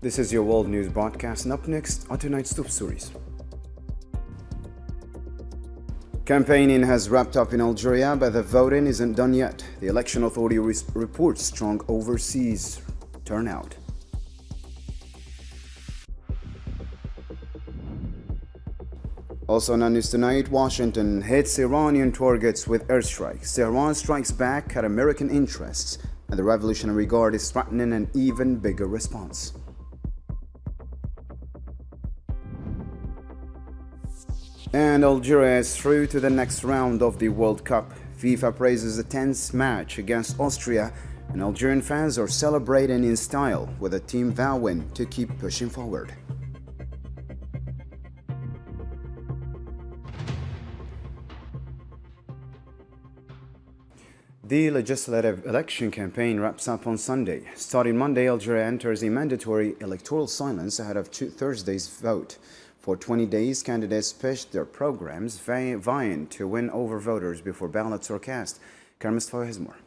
This is your world news broadcast, and up next are tonight's top stories. Campaigning has wrapped up in Algeria, but the voting isn't done yet. The election authority reports strong overseas turnout. Also on news tonight, Washington hits Iranian targets with airstrikes. Tehran strikes back at American interests, and the Revolutionary Guard is threatening an even bigger response. And Algeria is through to the next round of the World Cup. FIFA praises the tense match against Austria, and Algerian fans are celebrating in style, with the team vowing to keep pushing forward. The legislative election campaign wraps up on Sunday. Starting Monday, Algeria enters a mandatory electoral silence ahead of Thursday's vote. For 20 days, candidates pitched their programs, vying to win over voters before ballots are cast. Mustafa has more.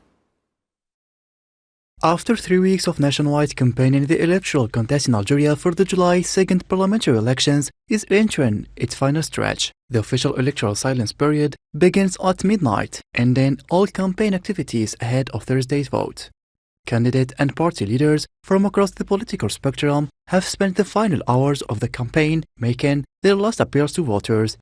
After 3 weeks of nationwide campaigning, the electoral contest in Algeria for the July 2nd parliamentary elections is entering its final stretch. The official electoral silence period begins at midnight, ending all campaign activities ahead of Thursday's vote. Candidate and party leaders from across the political spectrum have spent the final hours of the campaign making their last appeals to voters.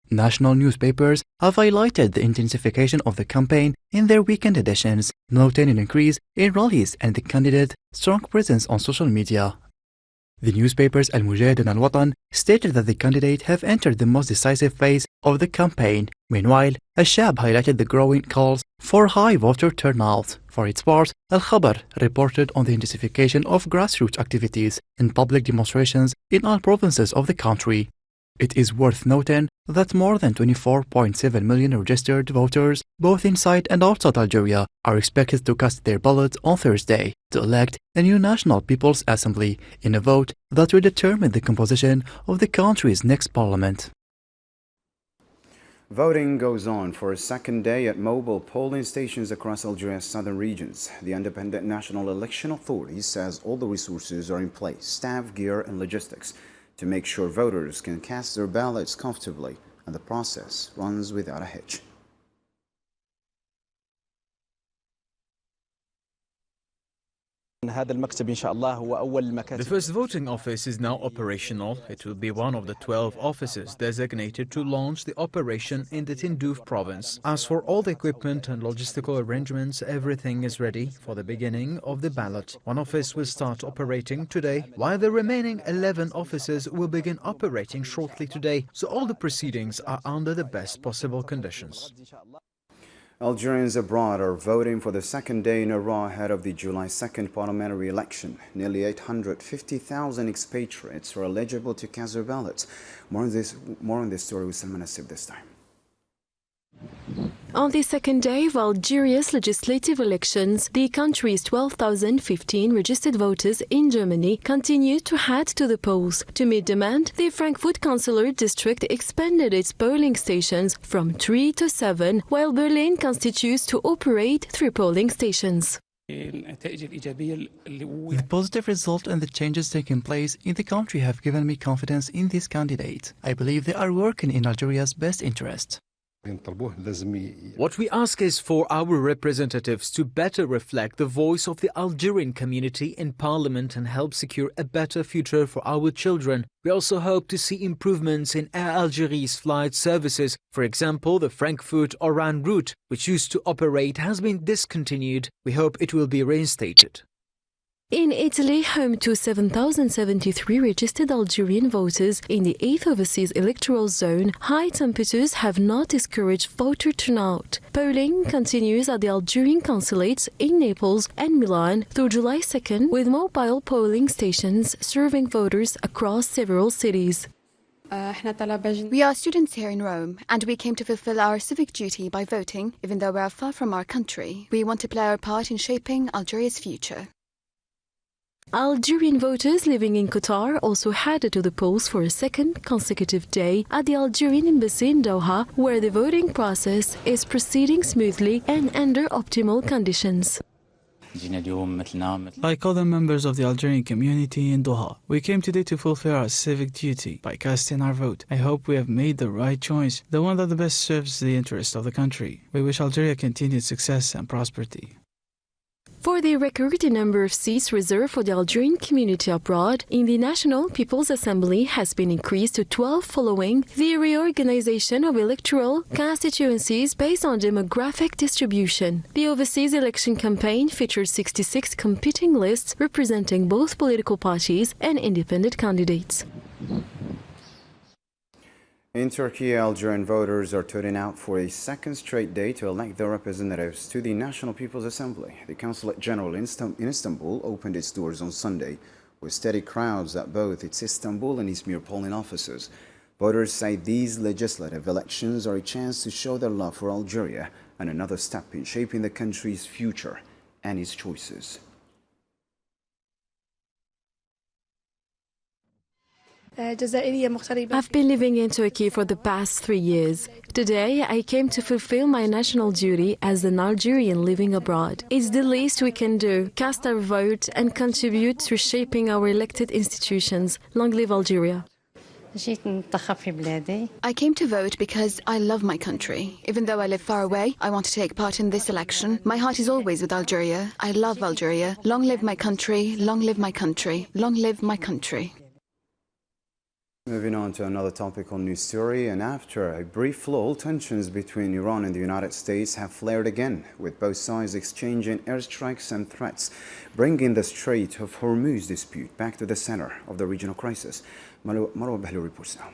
National newspapers have highlighted the intensification of the campaign in their weekend editions, noting an increase in rallies and the candidate's strong presence on social media. The newspapers Al Mujahed and Al Watan stated that the candidate have entered the most decisive phase of the campaign. Meanwhile, Al Shab highlighted the growing calls for high voter turnout. For its part, Al Khabar reported on the intensification of grassroots activities and public demonstrations in all provinces of the country. It is worth noting that more than 24.7 million registered voters, both inside and outside Algeria, are expected to cast their ballots on Thursday to elect a new National People's Assembly in a vote that will determine the composition of the country's next parliament. Voting goes on for a second day at mobile polling stations across Algeria's southern regions. The Independent National Election Authority says all the resources are in place, staff, gear, and logistics, to make sure voters can cast their ballots comfortably, and the process runs without a hitch. The first voting office is now operational. It will be one of the 12 offices designated to launch the operation in the Tindouf province. As for all the equipment and logistical arrangements, everything is ready for the beginning of the ballot. One office will start operating today, while the remaining 11 offices will begin operating shortly today, so all the proceedings are under the best possible conditions. Algerians abroad are voting for the second day in a row ahead of the July 2nd parliamentary election. Nearly 850,000 expatriates are eligible to cast their ballots. More on this story with Salman Asif this time. On the second day of Algeria's legislative elections, the country's 12,015 registered voters in Germany continue to head to the polls. To meet demand, the Frankfurt Consular District expanded its polling stations from 3 to 7, while Berlin continues to operate 3 polling stations. The positive result and the changes taking place in the country have given me confidence in this candidate. I believe they are working in Algeria's best interest. What we ask is for our representatives to better reflect the voice of the Algerian community in Parliament and help secure a better future for our children. We also hope to see improvements in Air Algérie's flight services. For example, the Frankfurt-Oran route, which used to operate, has been discontinued. We hope it will be reinstated. In Italy, home to 7,073 registered Algerian voters in the 8th Overseas Electoral Zone, high temperatures have not discouraged voter turnout. Polling continues at the Algerian consulates in Naples and Milan through July 2nd, with mobile polling stations serving voters across several cities. We are students here in Rome, and we came to fulfill our civic duty by voting, even though we are far from our country. We want to play our part in shaping Algeria's future. Algerian voters living in Qatar also headed to the polls for a second consecutive day at the Algerian embassy in Doha, where the voting process is proceeding smoothly and under optimal conditions. Like other members of the Algerian community in Doha, we came today to fulfill our civic duty by casting our vote. I hope we have made the right choice, the one that best serves the interests of the country. We wish Algeria continued success and prosperity. For the record, the number of seats reserved for the Algerian community abroad in the National People's Assembly has been increased to 12 following the reorganization of electoral constituencies based on demographic distribution. The overseas election campaign featured 66 competing lists representing both political parties and independent candidates. In Turkey, Algerian voters are turning out for a second straight day to elect their representatives to the National People's Assembly. The Consulate General in Istanbul opened its doors on Sunday with steady crowds at both its Istanbul and Izmir polling offices. Voters say these legislative elections are a chance to show their love for Algeria and another step in shaping the country's future and its choices. I've been living in Turkey for the past 3 years. Today, I came to fulfill my national duty as an Algerian living abroad. It's the least we can do, cast our vote and contribute to shaping our elected institutions. Long live Algeria. I came to vote because I love my country. Even though I live far away, I want to take part in this election. My heart is always with Algeria. I love Algeria. Long live my country, long live my country, long live my country. Moving on to another topical news story, and after a brief lull, tensions between Iran and the United States have flared again, with both sides exchanging airstrikes and threats, bringing the Strait of Hormuz dispute back to the center of the regional crisis. Marwa Bahlu reports now.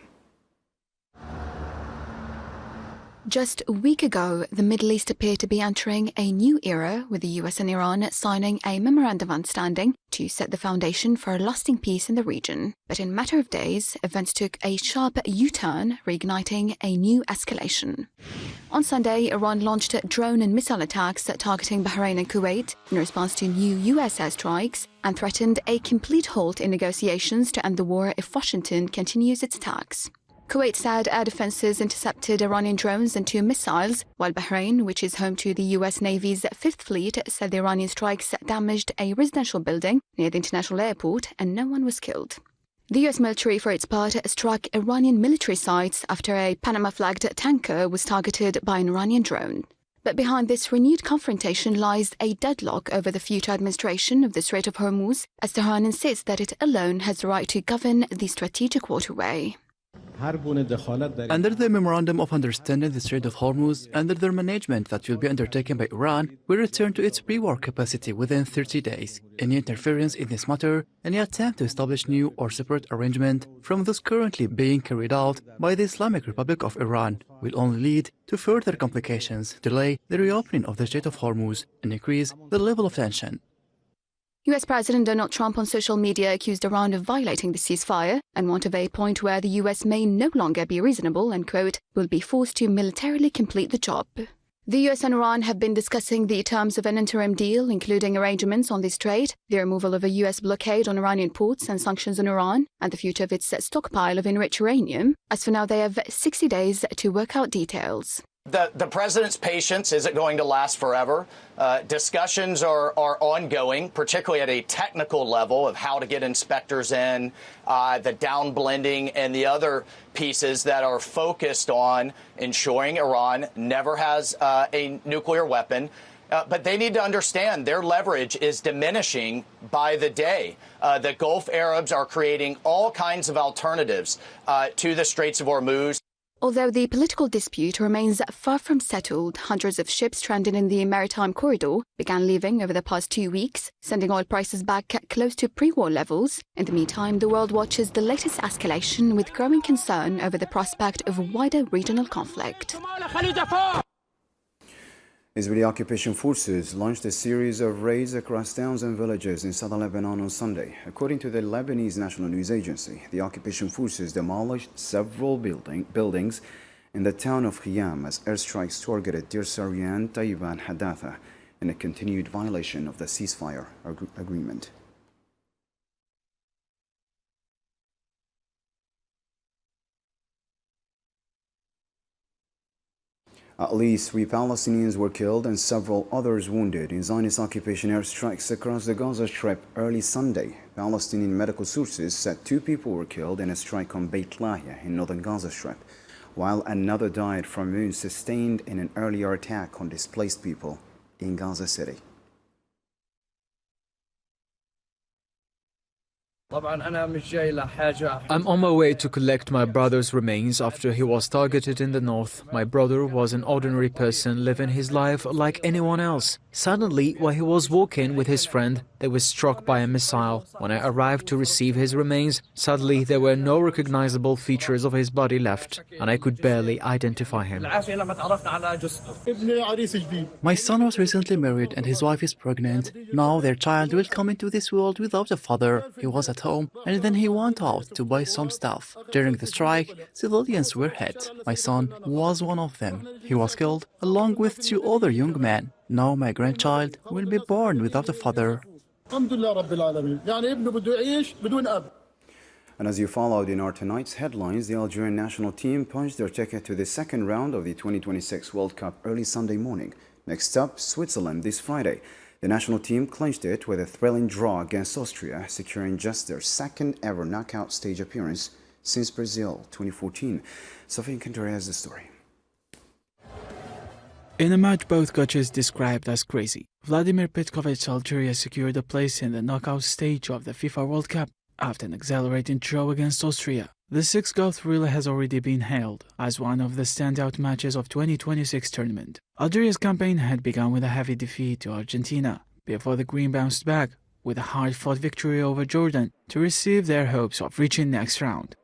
Just a week ago, the Middle East appeared to be entering a new era, with the US and Iran signing a memorandum of understanding to set the foundation for a lasting peace in the region. But in a matter of days, events took a sharp U-turn, reigniting a new escalation. On Sunday, Iran launched drone and missile attacks targeting Bahrain and Kuwait in response to new US airstrikes and threatened a complete halt in negotiations to end the war if Washington continues its attacks. Kuwait said air defenses intercepted Iranian drones and 2 missiles, while Bahrain, which is home to the US Navy's 5th Fleet, said the Iranian strikes damaged a residential building near the international airport and no one was killed. The US military, for its part, struck Iranian military sites after a Panama-flagged tanker was targeted by an Iranian drone. But behind this renewed confrontation lies a deadlock over the future administration of the Strait of Hormuz, as Tehran insists that it alone has the right to govern the strategic waterway. Under the Memorandum of Understanding, the Strait of Hormuz, under their management that will be undertaken by Iran, will return to its pre-war capacity within 30 days. Any interference in this matter, any attempt to establish new or separate arrangement from those currently being carried out by the Islamic Republic of Iran, will only lead to further complications, delay the reopening of the Strait of Hormuz, and increase the level of tension. US President Donald Trump on social media accused Iran of violating the ceasefire and warned of a point where the US may no longer be reasonable and, quote, will be forced to militarily complete the job. The US and Iran have been discussing the terms of an interim deal, including arrangements on the strait, the removal of a US blockade on Iranian ports and sanctions on Iran, and the future of its stockpile of enriched uranium. As for now, they have 60 days to work out details. The president's patience isn't going to last forever. Discussions are ongoing, particularly at a technical level of how to get inspectors in, the downblending and the other pieces that are focused on ensuring Iran never has a nuclear weapon. But they need to understand their leverage is diminishing by the day. The Gulf Arabs are creating all kinds of alternatives to the Straits of Hormuz. Although the political dispute remains far from settled, hundreds of ships stranded in the maritime corridor began leaving over the past 2 weeks, sending oil prices back close to pre-war levels. In the meantime, the world watches the latest escalation with growing concern over the prospect of wider regional conflict. Israeli occupation forces launched a series of raids across towns and villages in southern Lebanon on Sunday. According to the Lebanese National News Agency, the occupation forces demolished several buildings in the town of Khiyam as airstrikes targeted Deir Saryan, Taiba and Hadatha in a continued violation of the ceasefire agreement. At least 3 Palestinians were killed and several others wounded in Zionist occupation airstrikes across the Gaza Strip early Sunday. Palestinian medical sources said 2 people were killed in a strike on Beit Lahia in northern Gaza Strip, while another died from wounds sustained in an earlier attack on displaced people in Gaza City. I'm on my way to collect my brother's remains after he was targeted in the north. My brother was an ordinary person living his life like anyone else. Suddenly, while he was walking with his friend, they were struck by a missile. When I arrived to receive his remains, suddenly there were no recognizable features of his body left, and I could barely identify him. My son was recently married and his wife is pregnant. Now their child will come into this world without a father. He was at home and then he went out to buy some stuff. During the strike, civilians were hit. My son was one of them. He was killed along with 2 other young men. Now my grandchild will be born without a father. And as you followed in our tonight's headlines, the Algerian national team punched their ticket to the second round of the 2026 World Cup early Sunday morning. Next up, Switzerland this Friday. The national team clinched it with a thrilling draw against Austria, securing just their second ever knockout stage appearance since Brazil 2014. Sofian Kantore has the story. In a match both coaches described as crazy, Vladimir Petkovic's Algeria secured a place in the knockout stage of the FIFA World Cup after an exhilarating draw against Austria. The 6-goal thrill has already been hailed as one of the standout matches of 2026 tournament. Algeria's campaign had begun with a heavy defeat to Argentina before the Green bounced back with a hard-fought victory over Jordan to receive their hopes of reaching next round.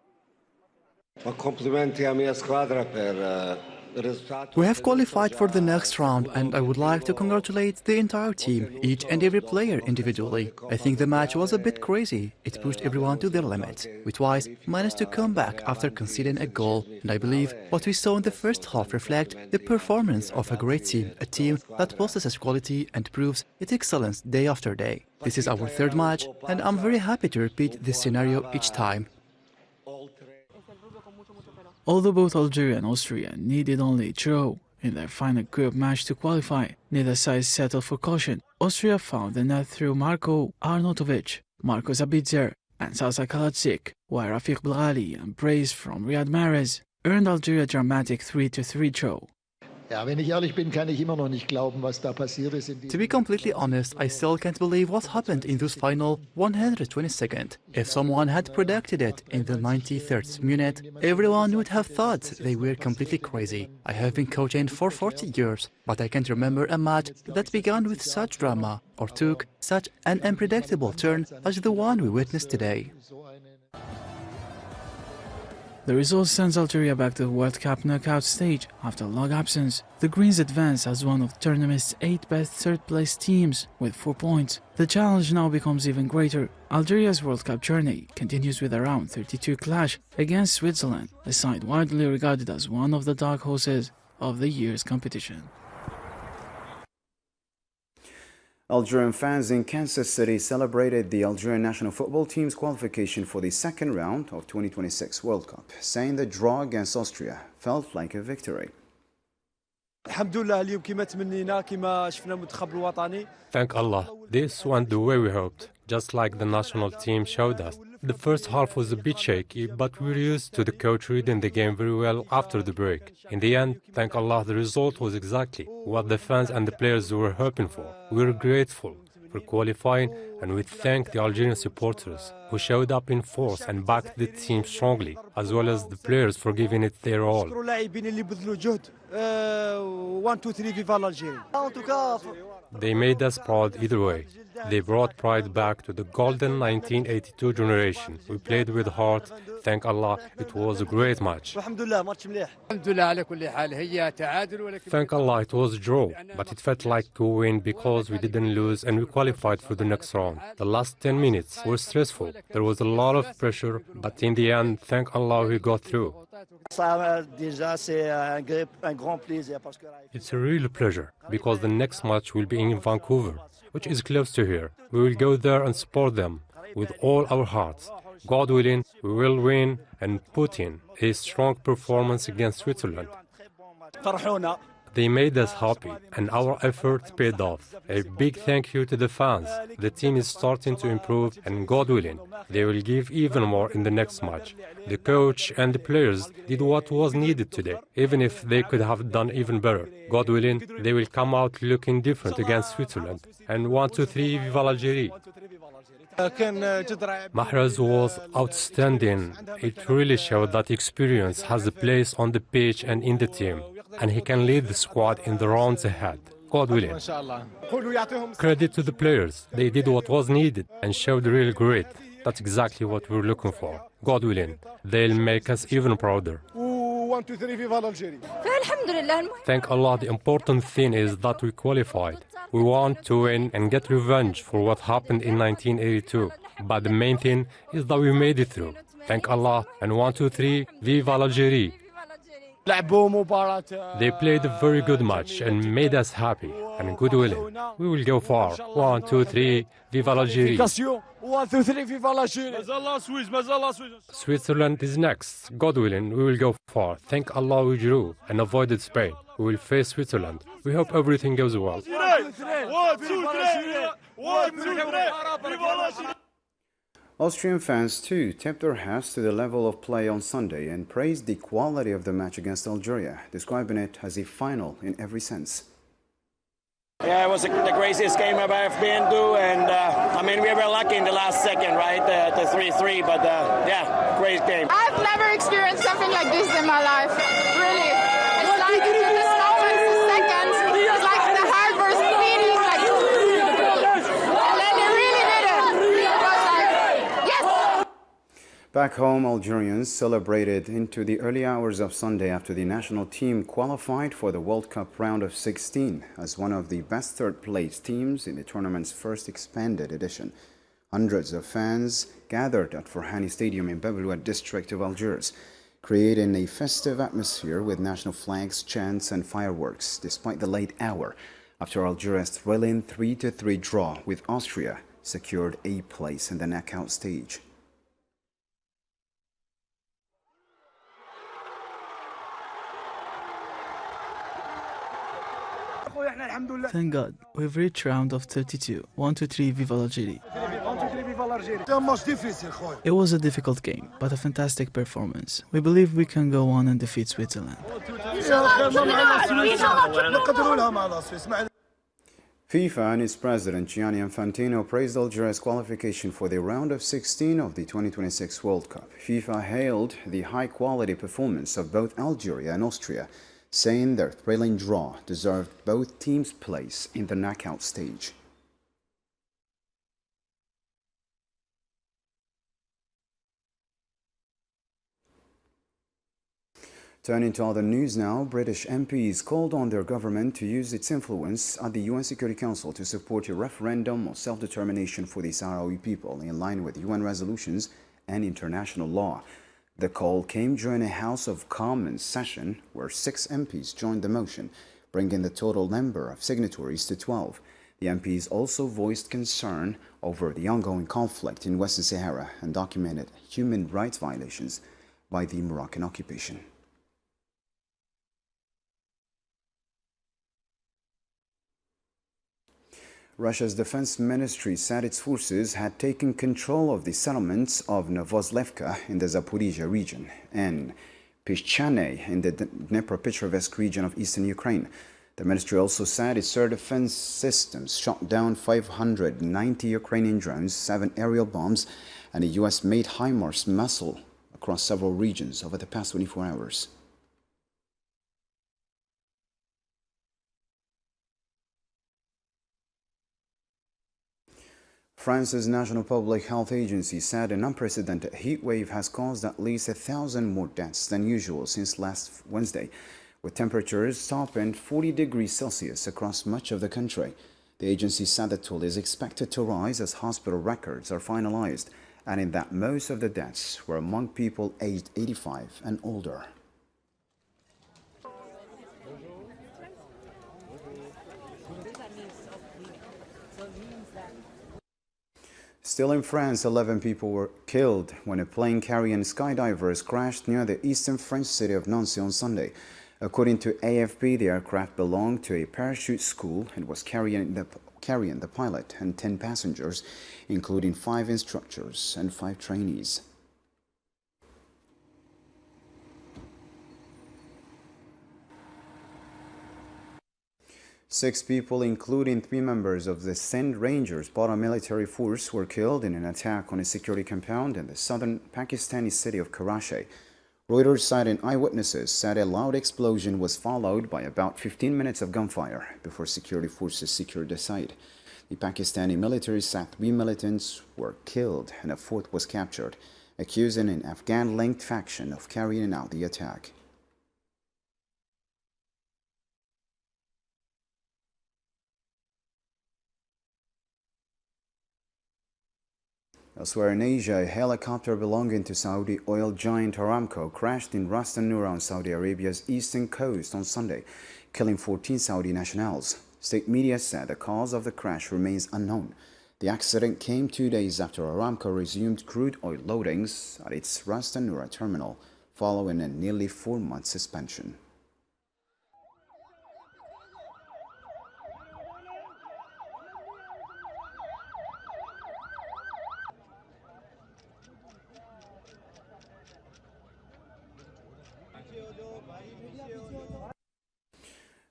We have qualified for the next round and I would like to congratulate the entire team, each and every player individually. I think the match was a bit crazy. It pushed everyone to their limits. We twice managed to come back after conceding a goal, and I believe what we saw in the first half reflects the performance of a great team, a team that possesses quality and proves its excellence day after day. This is our 3rd match and I'm very happy to repeat this scenario each time. Although both Algeria and Austria needed only a draw in their final group match to qualify, neither side settled for caution. Austria found the net through Marko Arnautovic, Marko Zabitzer and Sasa Kaladzic, while Rafiq Belghali and brace from Riyad Mahrez earned Algeria a dramatic 3-3 draw. To be completely honest, I still can't believe what happened in those final 120 seconds. If someone had predicted it in the 93rd minute, everyone would have thought they were completely crazy. I have been coaching for 40 years, but I can't remember a match that began with such drama or took such an unpredictable turn as the one we witnessed today. The result sends Algeria back to the World Cup knockout stage after a long absence. The Greens advance as one of the tournament's 8 best third-place teams with 4 points. The challenge now becomes even greater. Algeria's World Cup journey continues with a round 32 clash against Switzerland, a side widely regarded as one of the dark horses of the year's competition. Algerian fans in Kansas City celebrated the Algerian national football team's qualification for the second round of 2026 World Cup, saying the draw against Austria felt like a victory. Thank Allah, this went the way we hoped, just like the national team showed us. The first half was a bit shaky, but we were used to the coach reading the game very well after the break. In the end, thank Allah, the result was exactly what the fans and the players were hoping for. We were grateful for qualifying, and we thank the Algerian supporters who showed up in force and backed the team strongly, as well as the players for giving it their all. They made us proud either way. They brought pride back to the golden 1982 generation. We played with heart. Thank Allah, it was a great match. Thank Allah, it was a draw, but it felt like a win because we didn't lose and we qualified for the next round. The last 10 minutes were stressful. There was a lot of pressure, but in the end, thank Allah, we got through. It's a real pleasure because the next match will be in Vancouver, which is close to here. We will go there and support them with all our hearts. God willing, we will win and put in a strong performance against Switzerland. They made us happy, and our effort paid off. A big thank you to the fans. The team is starting to improve, and God willing, they will give even more in the next match. The coach and the players did what was needed today, even if they could have done even better. God willing, they will come out looking different against Switzerland. And 1, 2, 3, Viva l'Algérie! Mahrez was outstanding. It really showed that experience has a place on the pitch and in the team, and he can lead the squad in the rounds ahead. God willing. Credit to the players. They did what was needed and showed real grit. That's exactly what we're looking for. God willing, they'll make us even prouder. 1, 2, 3, Viva l'Algérie. Thank Allah, the important thing is that we qualified. We want to win and get revenge for what happened in 1982. But the main thing is that we made it through. Thank Allah, and 1, 2, 3, Viva l'Algérie. They played a very good match and made us happy. And good willing, we will go far. 1, 2, 3, Viva l'Algérie. 1, 2, 3, Viva l'Algérie. Switzerland is next. God willing, we will go far. Thank Allah we drew and avoided Spain. We will face Switzerland. We hope everything goes well. 1, 2, 3, 1, 2, 3. Austrian fans too tipped their hats to the level of play on Sunday and praised the quality of the match against Algeria, describing it as a final in every sense. Yeah, it was the craziest game I've ever been to, and I mean, we were lucky in the last second, right, the 3-3, but yeah, great game. I've never experienced something like this in my life, really. It's like the moments, the seconds, it's like the heart was beating, like, and then they really did it. It was like, yes! Back home, Algerians celebrated into the early hours of Sunday after the national team qualified for the World Cup round of 16 as one of the best third-place teams in the tournament's first expanded edition. Hundreds of fans gathered at Forhani Stadium in Babelwed district of Algiers, creating a festive atmosphere with national flags, chants and fireworks despite the late hour after Algeria's thrilling 3-3 draw with Austria secured a place in the knockout stage. Thank God, we've reached round of 32. 1, 2, 3, Viva l'Algérie. It was a difficult game, but a fantastic performance. We believe we can go on and defeat Switzerland. FIFA and its president Gianni Infantino praised Algeria's qualification for the round of 16 of the 2026 World Cup. FIFA hailed the high-quality performance of both Algeria and Austria, saying their thrilling draw deserved both teams' place in the knockout stage. Turning to other news now, British MPs called on their government to use its influence at the UN Security Council to support a referendum of self-determination for the Sahrawi people in line with UN resolutions and international law. The call came during a House of Commons session where 6 MPs joined the motion, bringing the total number of signatories to 12. The MPs also voiced concern over the ongoing conflict in Western Sahara and documented human rights violations by the Moroccan occupation. Russia's defense ministry said its forces had taken control of the settlements of Novoslavka in the Zaporizhia region and Pishchane in the Dnepropetrovsk region of eastern Ukraine. The ministry also said its air defense systems shot down 590 Ukrainian drones, 7 aerial bombs, and a US-made HIMARS missile across several regions over the past 24 hours. France's National Public Health Agency said an unprecedented heat wave has caused at least 1,000 more deaths than usual since last Wednesday, with temperatures topping 40 degrees Celsius across much of the country. The agency said the toll is expected to rise as hospital records are finalized, adding that most of the deaths were among people aged 85 and older. Still in France, 11 people were killed when a plane carrying skydivers crashed near the eastern French city of Nancy on Sunday. According to AFP, the aircraft belonged to a parachute school and was carrying the pilot and 10 passengers, including 5 instructors and 5 trainees. Six people, including 3 members of the Sindh Rangers paramilitary force, were killed in an attack on a security compound in the southern Pakistani city of Karachi. Reuters citing eyewitnesses said a loud explosion was followed by about 15 minutes of gunfire before security forces secured the site. The Pakistani military said 3 militants were killed and a 4th was captured, accusing an Afghan-linked faction of carrying out the attack. Elsewhere in Asia, a helicopter belonging to Saudi oil giant Aramco crashed in Ras Al Noor on Saudi Arabia's eastern coast on Sunday, killing 14 Saudi nationals. State media said the cause of the crash remains unknown. The accident came 2 days after Aramco resumed crude oil loadings at its Ras Al Noor terminal, following a nearly 4-month suspension.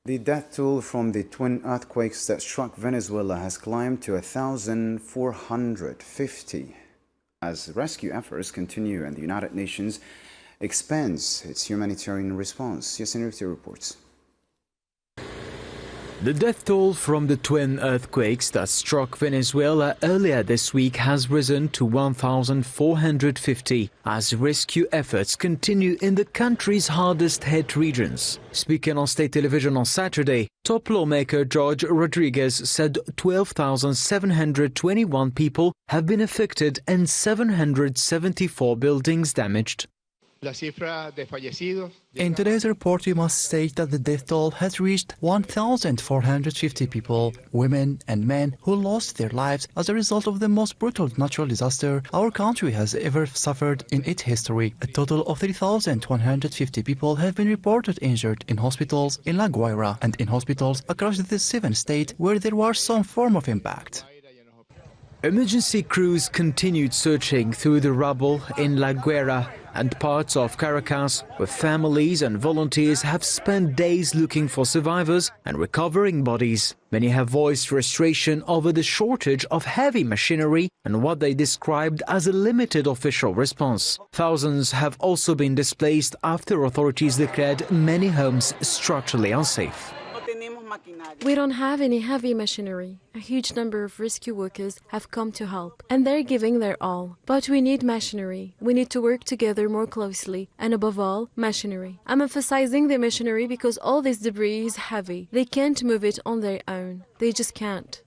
The death toll from the twin earthquakes that struck Venezuela has climbed to 1,450 as rescue efforts continue and the United Nations expands its humanitarian response. Yasin reports. The death toll from the twin earthquakes that struck Venezuela earlier this week has risen to 1,450 as rescue efforts continue in the country's hardest hit regions. Speaking on state television on Saturday, top lawmaker George Rodriguez said 12,721 people have been affected and 774 buildings damaged. In today's report, we must state that the death toll has reached 1,450 people, women and men, who lost their lives as a result of the most brutal natural disaster our country has ever suffered in its history. A total of 3,150 people have been reported injured in hospitals in La Guaira and in hospitals across the 7 states where there was some form of impact. Emergency crews continued searching through the rubble in La Guaira and parts of Caracas, where families and volunteers have spent days looking for survivors and recovering bodies. Many have voiced frustration over the shortage of heavy machinery and what they described as a limited official response. Thousands have also been displaced after authorities declared many homes structurally unsafe. We don't have any heavy machinery. A huge number of rescue workers have come to help, and they're giving their all. But we need machinery. We need to work together more closely, and above all, machinery. I'm emphasizing the machinery because all this debris is heavy. They can't move it on their own. They just can't.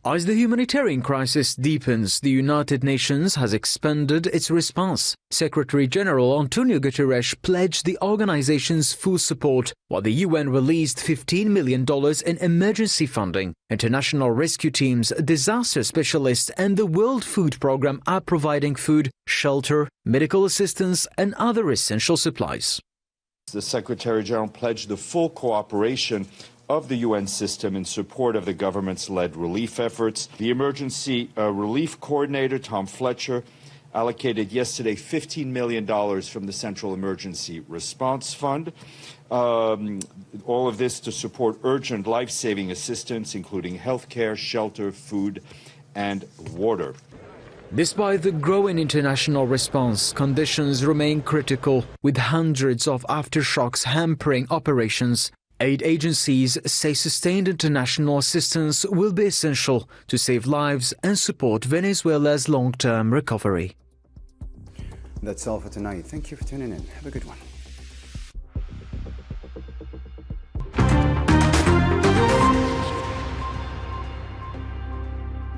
As the humanitarian crisis deepens, the United Nations has expanded its response. Secretary General Antonio Guterres pledged the organization's full support, while the UN released $15 million in emergency funding. International rescue teams, disaster specialists, and the World Food Programme are providing food, shelter, medical assistance, and other essential supplies. The Secretary General pledged the full cooperation of the UN system in support of the government's led relief efforts. The Emergency Relief Coordinator, Tom Fletcher, allocated yesterday $15 million from the Central Emergency Response Fund. All of this to support urgent life-saving assistance, including healthcare, shelter, food, and water. Despite the growing international response, conditions remain critical, with hundreds of aftershocks hampering operations. Aid agencies say sustained international assistance will be essential to save lives and support Venezuela's long-term recovery. That's all for tonight. Thank you for tuning in. Have a good one.